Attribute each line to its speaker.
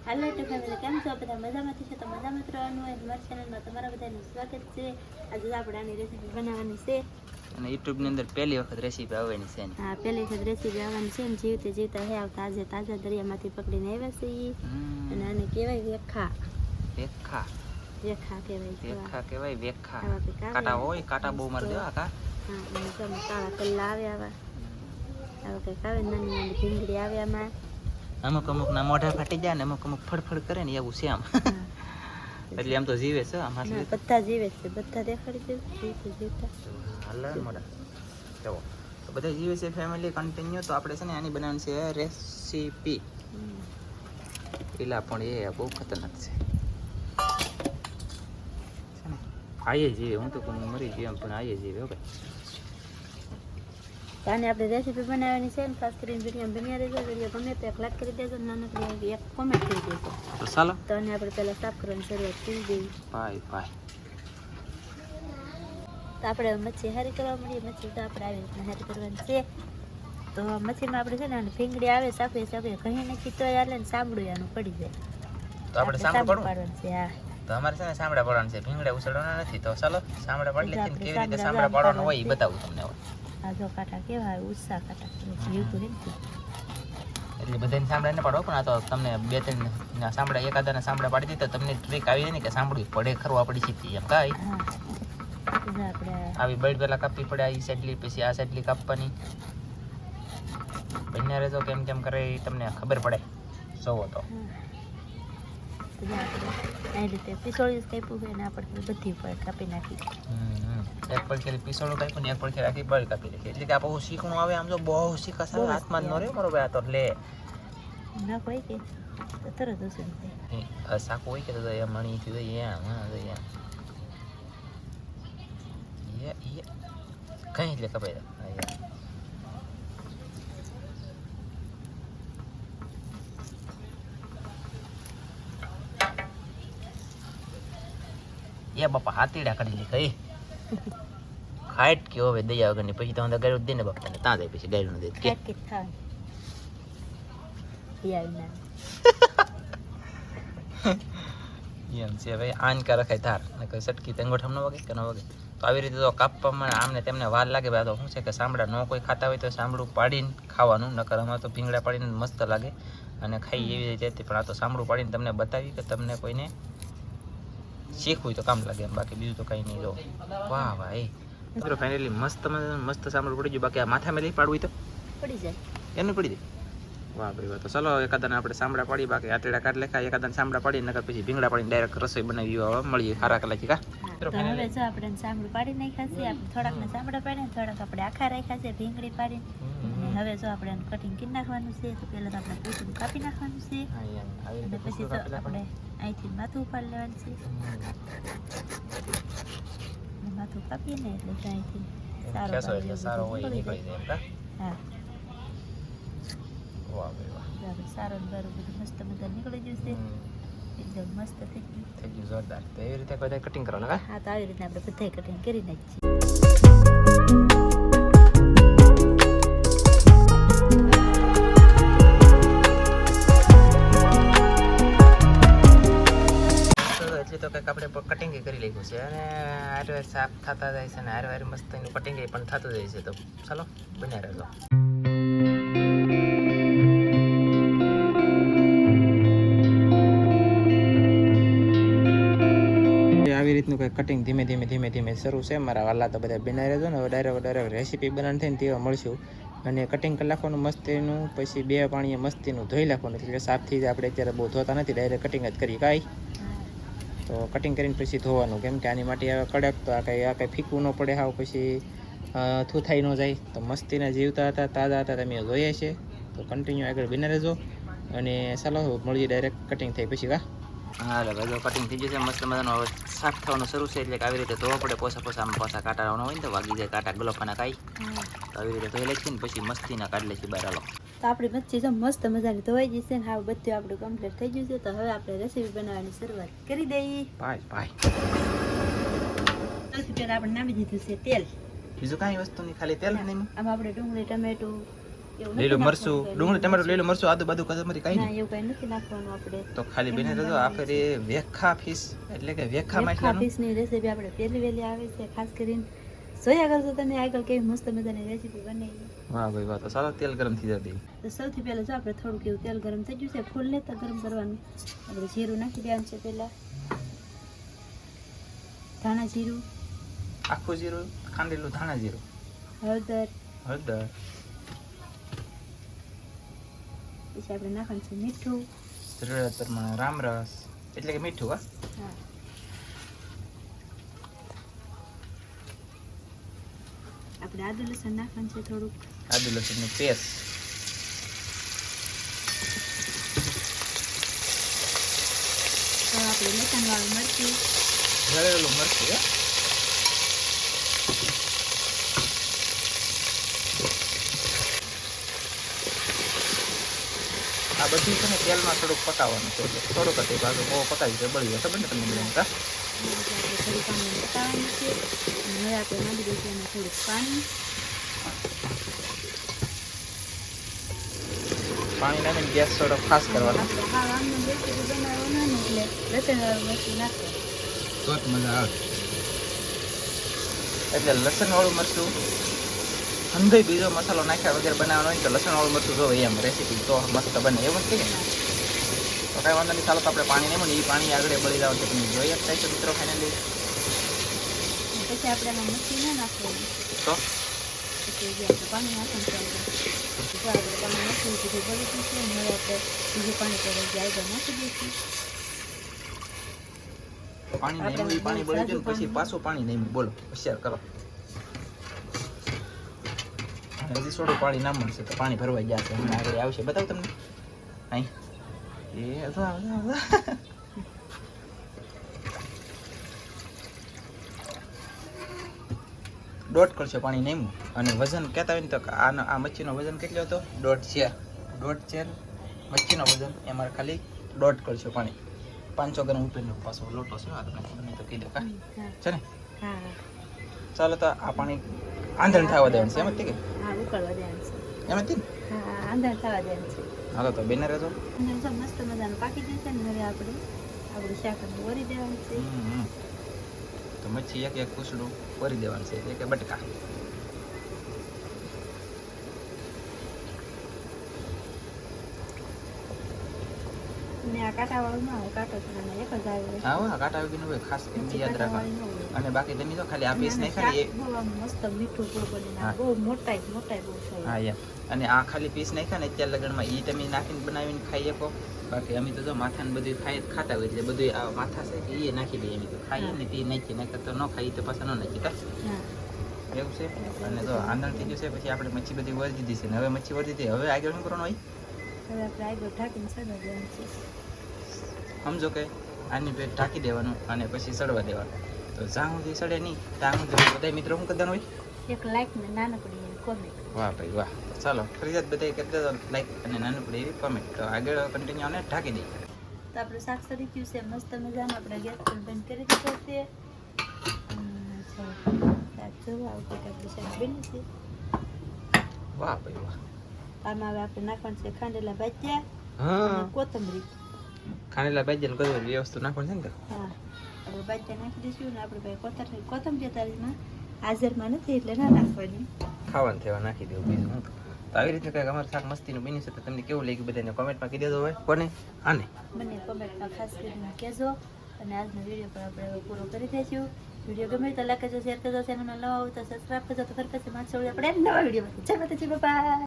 Speaker 1: હાલો તો ફેમિલી કેમ છો બધા મજામાંથી છે તો મજામાં જ રહેવાનું હોય મારા ચેનલમાં તમારા બધાનું સ્વાગત છે આજે આપણે આની રેસીપી બનાવવાની છે
Speaker 2: અને YouTube ની અંદર પહેલી વખત રેસીપી આવવાની છે
Speaker 1: હા પહેલી વખત રેસીપી આવવાની છે ને જીવતે જીવતા હે આવતા તાજા દરિયામાંથી પકડીને આવ્યા છે અને આને કહેવાય વેખા
Speaker 2: વેખા
Speaker 1: વેખા કહેવાય
Speaker 2: વેખા કહેવાય વેખા
Speaker 1: આવા કંઈક આવે.
Speaker 2: કાંટા હોય કાંટા બહુ મારી દેવા કા
Speaker 1: હા અને તમે કાળા કલ્લા આવે આવા કંઈક આવે નાની નાની ભીંગડી આવે આમાં
Speaker 2: અમુક ના મોઢા ફાટી જાય ને અમુક ફડફડ કરે ને એવું છે આમ એટલે આમ તો જીવે છે આમ
Speaker 1: ના, બધા જીવે છે બધા દેખાડી દે જીવતા જીવતા
Speaker 2: હાલે મોઢા જવો તો બધા જીવે છે ફેમિલી કન્ટિન્યુ તો આપણે છે ને આની બનાવવાની છે રેસીપી પેલા પણ એ બહુ ખતરનાક છે ને આયે જીવે હું તો કોઈ મરી ગયો એમ પણ આયે જીવે ઓકે
Speaker 1: આને આપણે રેસીપી બનાવવાની છે ને ખાસ કરીને વિડીયો બન્યા રહેજો વિડીયો ગમે તો એક લાઈક કરી દેજો નાનકડી એક કોમેન્ટ કરી દેજો
Speaker 2: તો ચાલો
Speaker 1: તો આને આપણે પહેલાં સાફ કરવાની શરૂઆત કરી દઈએ
Speaker 2: બાય બાય
Speaker 1: તો આપણે મચ્છી હારી કરવા મળીએ મચ્છી તો આપણે આવી રીતના હારી કરવાની છે તો મચ્છીમાં આપણે છે ને આને ભીંગડી આવે સાફે સાફે ઘણી નાખી તો હાલે ને સાંભળું આનું પડી જાય
Speaker 2: તો આપણે સાંભળું
Speaker 1: પાડવાનું છે હા
Speaker 2: તો અમારે છે ને સાંભળા પાડવાનું છે ભીંગડા ઉછળવાના નથી તો ચાલો સાંભળા પાડી લઈએ કેવી રીતે સાંભળા પાડવાનું હોય એ બતાવું તમને હવે
Speaker 1: આ જો કાંટા કેવા આવે ઉત્સાહ કાંટા જીવતું નહીં
Speaker 2: એટલે બધાને સાંભળા ન પાડો પણ આ તો તમને બે ત્રણ સાંભળા એકાદાના સાંભળા પાડી દીધા તમને ટ્રીક આવી જાય ને કે સાંભળવી પડે ખરું આપણી શીખી એમ કાંઈ
Speaker 1: હા આપણે
Speaker 2: આવી બળ પહેલા કાપવી પડે આ સાઈડલી પછી આ સાઈડલી કાપવાની બંને રહેજો કેમ કેમ કરે એ તમને ખબર પડે જોવો તો
Speaker 1: આ રીતે પિસોળી કાપ્યું હોય ને આપણે બધી ઉપર કાપી નાખી
Speaker 2: એક પડખેલી પિસોળું કાપ્યું ને એક પડખે રાખી બળ કાપી નાખી એટલે કે આ બહુ શીખણું આવે આમ જો બહુ શીખા સારું હાથમાં જ ન રહે મારો ભાઈ આ તો લે
Speaker 1: ના હોય કે તો તરત ઉસળી જાય
Speaker 2: સાકું હોય કે તો એ મણીથી તો એમ કઈ એટલે કપાઈ એ બાપા હાથીડા કાઢી લે કઈ ખાટ કે હવે દયા વગરની પછી તો અંદર ગાયું દે ને બાપા તને ત્યાં જાય પછી ગાયું દે કે
Speaker 1: કે થાય યાર
Speaker 2: એમ છે ભાઈ આન કા રખાય ધાર નકર સટકી અંગોઠામ ન વગે કે ન વગે તો આવી રીતે તો કાપવામાં આમને તેમને વાર લાગે ભાઈ તો શું છે કે સાંભળા ન કોઈ ખાતા હોય તો સાંભળું પાડીને ખાવાનું નકર આમાં તો ભીંગડા પાડીને મસ્ત લાગે અને ખાઈ એવી રીતે પણ આ તો સાંભળું પાડીને તમને બતાવી કે તમને કોઈને શીખવું તો કામ લાગે એમ બાકી બીજું તો કંઈ નહીં જો વાહ વાહ એ મિત્રો ફાઇનલી મસ્ત સાંભળું પડી ગયું બાકી આ માથામાં લઈ પાડવું તો
Speaker 1: પડી જાય
Speaker 2: એનું પડી જાય વાહ ભાઈ વાહ તો ચલો એકાદાને આપણે સાંભળા પાડી બાકી આટેડા કાઢ લેખા એકાદાને સાંભળા પાડી નકર પછી ભીંગડા પાડીને ડાયરેક્ટ રસોઈ બનાવી હવે મળીએ ખારા કલાકી કા
Speaker 1: તો હવે જો આપણે સાંભળું પાડી નાખ્યા છે આપણે થોડાકને સાંભળા પાડીને થોડાક આપણે આખા રાખ્યા છે ભીંગડી પાડીને અને હવે જો આપણે કટિંગ કરી નાખવાનું છે તો પહેલાં તો આપણે પૂછડું કાપી નાખવાનું છે અને પછી તો આપણે અહીંથી માથું ઉપાડી લેવાનું છે માથું કાપીએ ને એટલે અહીંથી
Speaker 2: સારો હોય નીકળી જાય એમ
Speaker 1: હા
Speaker 2: વાહ ભાઈ વાહ
Speaker 1: સારો ને બારું બધું મસ્ત મજા નીકળી ગયું છે એકદમ મસ્ત થઈ
Speaker 2: ગયું જોરદાર તો એવી રીતે બધા કટિંગ કરવાનું કા
Speaker 1: હા તો આવી રીતે આપણે બધાય કટિંગ કરી નાખીએ એટલે તો કંઈક આપણે કટિંગ કરી લીધું છે અને હારે સાફ થતા જાય છે અને હારે મસ્ત એનું કટિંગ પણ થતું જાય છે તો ચાલો બન્યા રહેજો આવી રીતનું કંઈક કટિંગ ધીમે ધીમે શરૂ છે મારા વાલા તો બધા બનાવી રહેજો ને હવે ડાયરેક્ટ રેસીપી બનાવવાની થઈને તેવા મળશું અને કટિંગ કરી નાખવાનું મસ્તીનું પછી બે પાણીએ મસ્તીનું ધોઈ નાખવાનું એટલે સાફથી જ આપણે અત્યારે બહુ ધોતા નથી ડાયરેક્ટ કટિંગ જ કરી કાંઈ તો કટિંગ કરીને પછી ધોવાનું કેમ કે આની માટે આવે કડક તો આ કંઈ ફીકવું ન પડે હાવ પછી થૂથાઈ ન જાય તો મસ્તીના જીવતા હતા તાજા હતા તમે જોઈએ છે તો કન્ટિન્યુ આગળ બને રહેજો અને ચાલો મળીએ ડાયરેક્ટ કટિંગ થઈ પછી કા હા એટલે ભાઈ કટિંગ થઈ જશે મસ્ત મજાનો હવે સાફ થવાનું શરૂ છે એટલે આવી રીતે ધોવા પડે પોસા પાછા કાંટા આવવાનો હોય ને તો વાગી જાય કાંટા ગલોફાના કાંઈ તો આવી રીતે ધોઈ લઈશું ને પછી મસ્તીના કાઢી લઈશું બહાર હાલો તો આપણી મચ્છી જો મસ્ત મજાની ધોવાઈ જશે ને હા બધું આપણું કમ્પ્લીટ થઈ ગયું છે તો હવે આપણે રેસીપી બનાવવાની શરૂઆત કરી દઈએ બાય સૌથી પહેલાં આપણે નામી દીધું છે તેલ બીજું કાંઈ વસ્તુ નહીં ખાલી તેલ નહીં આમાં આપણે ડુંગળી ટમેટું
Speaker 3: એવું
Speaker 2: લીલું
Speaker 3: નથી
Speaker 2: મરચું,
Speaker 3: નાખવાનું.
Speaker 2: ડુંગળી, ટમાટું, લીલું મરચું, આદુ બાદુ કદમરી કાંઈ
Speaker 3: ના
Speaker 2: નહીં.
Speaker 3: એવું કઈ નથી નાખવાનું આપણે.
Speaker 2: તો ખાલી બને રહેજો. આ ફેરી વેખા ફિશ એટલે કે વેખા માછલાનું
Speaker 3: ફિશની રેસીપી આપણે પહેલી વહેલી આવે છે, ખાસ કરીને જોયા કરશો તમે આગળ કેવી મસ્ત મજાની રેસીપી બનાવી.
Speaker 2: વાહ ભાઈ વાહ. તો ચાલો તેલ ગરમ થઈ જતી.
Speaker 3: તો સૌથી પહેલા જો આપણે થોડુંક એવું તેલ ગરમ થઈ ગયું છે, ફૂલ ને તો ગરમ કરવાનું. આપણે જીરું નાખી દેવાનું છે પહેલા, ધાણા જીરું,
Speaker 2: આખું જીરું, ખાંડેલું ધાણા જીરું,
Speaker 3: હળદર,
Speaker 2: હળદર,
Speaker 3: પછી આપણે નાખવાનું છે મીઠું.
Speaker 2: જરૂરિયાત પ્રમાણે રામરસ એટલે કે મીઠું. હા,
Speaker 3: હા, આપણે આદુ લસણ નાખવાનું છે થોડુંક.
Speaker 2: આદુ લસણની પેસ્ટ,
Speaker 3: તો આપણે લસણવાળું મરચું,
Speaker 2: જળેલું મરચું. હે? આ બધું છે ને તેલમાં થોડુંક પકાવવાનું છે. એટલે થોડુંક હતું બાજુ બહુ પકાવી છે બળી જાય. ખબર ને તમને બધાને? કા
Speaker 3: એટલે આપણે થોડું પાણી પકાવવાનું છે. અને હવે આપણે નાખી દઈશું એમાં થોડુંક પાણી.
Speaker 2: પાણી નાખીને ગેસ થોડો ફાસ્ટ કરવાનો.
Speaker 3: આપણે હા આમને રેસીપી બનાવવાનું હોય ને એટલે લસણવાળું મરચું નાખવાનું.
Speaker 2: તો જ મજા આવે. એટલે લસણવાળું મરચું, અંદે બીજો મસાલો નાખ્યા વગેરે બનાવવાનો હોય તો લસણવાળું મરચું જોવે એમ રેસીપી તો મસ્ત બને. એવું જ કે તો કાંઈ વાંધો નહીં. ચાલો તો આપણે પાણી નહીં મળે એ પાણી આગળ બળી જવાનું છે. તમે જોઈએ જ થાય છે મિત્રો ફાઇનલી.
Speaker 3: પછી આપણે એમાં મરચું ના નાખવાનું.
Speaker 2: તો
Speaker 3: પછી જે આપણે પાણી નાખવાનું છે જો આપણે પાણી નાખીને બધું બળી ગયું છે. અને હવે આપણે બીજું પાણી પર જે આગળ નાખી દઈશું.
Speaker 2: પાણી નહીં એ પાણી બળી જાય ને પછી પાછું પાણી નહીં બોલો હોશિયાર કરો. હજી થોડું પાણી ના મળશે તો પાણી ભરવા ગયા છે. હમણાં આગળ આવશે બતાવું તમને. અહીં એ તો દોઢ કરશો પાણી નહીં. અને વજન કહેતા હોય ને તો આ મચ્છીનો વજન કેટલો હતો? 1.5 શેર. 1.5 શેર મચ્છીનો વજન એમાં ખાલી 1.5 કરશો પાણી. 500 ગ્રામ ઉપરનો પાછો લોટો છે. આ તમને તો કીધું કા છે ને.
Speaker 3: હા
Speaker 2: ચાલો તો આ પાણી આંધણ થવા દેવાનું છે. એમ જ કે
Speaker 3: હા ઉકળવા દેવાનું છે.
Speaker 2: એમ જ ને.
Speaker 3: હા આંધણ થવા દેવાનું છે.
Speaker 2: હાલો તો બેને રહેજો.
Speaker 3: અને જો મસ્ત મજાનું પાકી જશે ને હવે આપણે આપણું શાક વરી દેવાનું છે.
Speaker 2: તો મચ્છી એક એક કૂસડું ભરી દેવાનું છે. એક એક બટકા.
Speaker 3: ને આ કાંટાવાળું ના હોય, કાંટો છે અને એક જ આવે.
Speaker 2: હા હા કાંટા વગરનું હોય ખાસ એમ યાદ રાખવાનું.
Speaker 3: કાંટાવાળી ન હોય.
Speaker 2: અને બાકી તમે તો ખાલી આ પીસ નહીં
Speaker 3: શાક
Speaker 2: ખાલી
Speaker 3: બહુ આમ મસ્ત મીઠું બહુ બને
Speaker 2: હા.
Speaker 3: બહુ મોટાઈ બહુ થાય.
Speaker 2: હા યાર. અને આ ખાલી પીસ નહીં ખાય ને અત્યારે લગનમાં એ તમે નાખીને બનાવીને ખાઈ શકો. બાકી અમે તો જો માથાને બધું ખાતા હોય એટલે બધું આ માથા છે કે એ નાખી દઈએ. અમે તો ખાઈએ ને તે નાખીએ નાખતા તો ન ખાઈએ તો પાછા ન નાખીએ.
Speaker 3: હા
Speaker 2: એવું છે. અને જો આંધણ થઈ ગયું છે પછી આપણે મચ્છી બધી વળી દીધી છે ને હવે મચ્છી વળી દીધી. હવે આગળ શું કરવાનું હોય
Speaker 3: હવે આપણે આગળ ઢાંકીને સળવા દેવાનું છે.
Speaker 2: સમજો કે આની પેટ ઢાંકી દેવાનું અને પછી સડવા દેવાનું. તો જ્યાં સુધી સડે નહીં ત્યાં સુધી બધા મિત્રો શું કરવાનું હોય?
Speaker 3: એક લાઈક ને નાનકડી એવી કોમેન્ટ.
Speaker 2: વાહ ભાઈ વાહ. ચાલો ફરજિયાત બધા કરી દેજો લાઈક અને નાનું પડે એવી કોમેન્ટ. તો આગળ કન્ટિન્યુ અને ઢાંકી દઈએ.
Speaker 3: તો આપણું શાક સડી ગયું છે મસ્ત મજાનું. આપણે ગેસ પણ બંધ કરી દીધો છે. શાક જોવા આવું કંઈક આપણું શાક બન્યું છે.
Speaker 2: વાહ ભાઈ વાહ.
Speaker 3: આમાં હવે આપણે નાખવાનું છે ખાંડેલા ભાજ્યા
Speaker 2: હા
Speaker 3: અને કોથમરી.
Speaker 2: ખાણેલા ભાઈ ને કદમ વ્યવસ્થિત નાખવાનું છે ને.
Speaker 3: હા આપણે ભાજ્યા નાખી દઈશું ને આપણે ભાઈ કોથમરી તારીમાં હાજરમાં નથી એટલે ના નાખવાની.
Speaker 2: ખાવાનું થવા નાખી દેવું બીજું હું તો. આવી રીતે કંઈક અમારું શાક મસ્તીનું બન્યું છે. તો તમને કેવું લાગ્યું બધાને કોમેન્ટમાં કહી દેજો. હોય કોને આને
Speaker 3: મને કોમેન્ટમાં ખાસ કરીને કહેજો. અને આજનો વિડીયો પણ આપણે હવે પૂરો કરી દઈશું. વિડીયો ગમે તો લાઈક કરજો, શેર કરજો, ચેનલમાં નવા હોય તો સબસ્ક્રાઈબ કરજો. તો ફરી પછી માછળ આપણે નવા વિડીયો જય માતાજી, બાય.